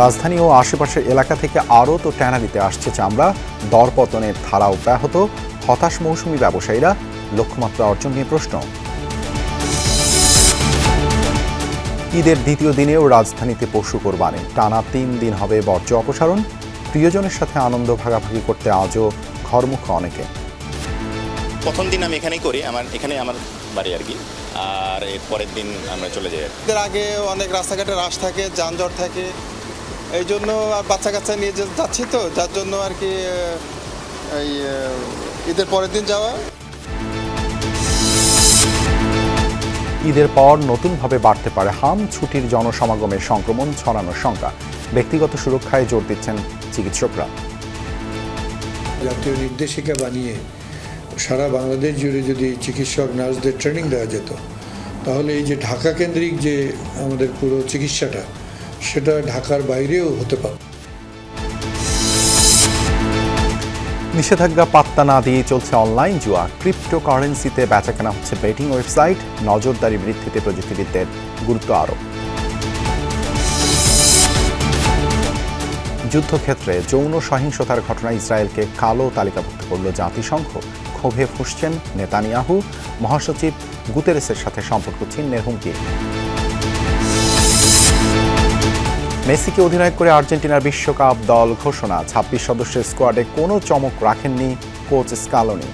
রাজধানী ও আশেপাশের এলাকা থেকে আড়ত ও ট্যানারিতে আসছে চামড়া, দরপতনের ধারা অব্যাহত, হতাশ মৌসুমি ব্যবসায়ীরা, লক্ষ্যমাত্রা অর্জন নিয়ে প্রশ্ন। ঈদের দ্বিতীয় দিনেও রাজধানীতে পশু কোরবানি, টানা 3 দিন হবে বর্জ্য অপসারণ, প্রিয়জনের সাথে আনন্দ ভাগাভাগি করতে আজও ঘরমুখ অনেকে। প্রথম দিন আমি এখানেই করি, এখানে আমার বাড়ি আর কি, আর এর পরের দিন আমরা চলে যাই। ঈদের আগে অনেক রাস্তাঘাটে রাশ থাকে, যানজট থাকে, এই জন্য আর বাচ্চা কাচ্চা নিয়ে যাচ্ছি তো, যার জন্য আর কি এই ঈদের পরের দিন যাওয়া। ঈদের পর নতুনভাবে বাড়তে পারে হাম, ছুটির জনসমাগমের সংক্রমণ ছড়ানোর শঙ্কা, ব্যক্তিগত সুরক্ষায় জোর দিচ্ছেন চিকিৎসকরা। জাতীয় নির্দেশিকা বানিয়ে সারা বাংলাদেশ জুড়ে যদি চিকিৎসক নার্সদের ট্রেনিং দেওয়া যেত, তাহলে এই যে ঢাকা কেন্দ্রিক যে আমাদের পুরো চিকিৎসাটা, সেটা ঢাকার বাইরেও হতে পারে। নিষেধাজ্ঞা পাত্তা না দিয়ে চলছে অনলাইন জুয়া, ক্রিপ্টোকারেন্সিতে বেচাকেনা হচ্ছে বেটিং ওয়েবসাইট, নজরদারি বৃদ্ধিতে প্রযুক্তিবিদদের গুরুত্ব আরোপ। যুদ্ধক্ষেত্রে যৌন সহিংসতার ঘটনায় ইসরায়েলকে কালো তালিকাভুক্ত করল জাতিসংঘ, ক্ষোভে ফুঁসছেন নেতানিয়াহু, মহাসচিব গুতেরেসের সাথে সম্পর্ক ছিন্নের হুমকি। মেসিকে অধিনায়ক করে আর্জেন্টিনার বিশ্বকাপ দল ঘোষণা, 26 সদস্যের স্কোয়াডে কোনো চমক রাখেননি কোচ স্কালোনি।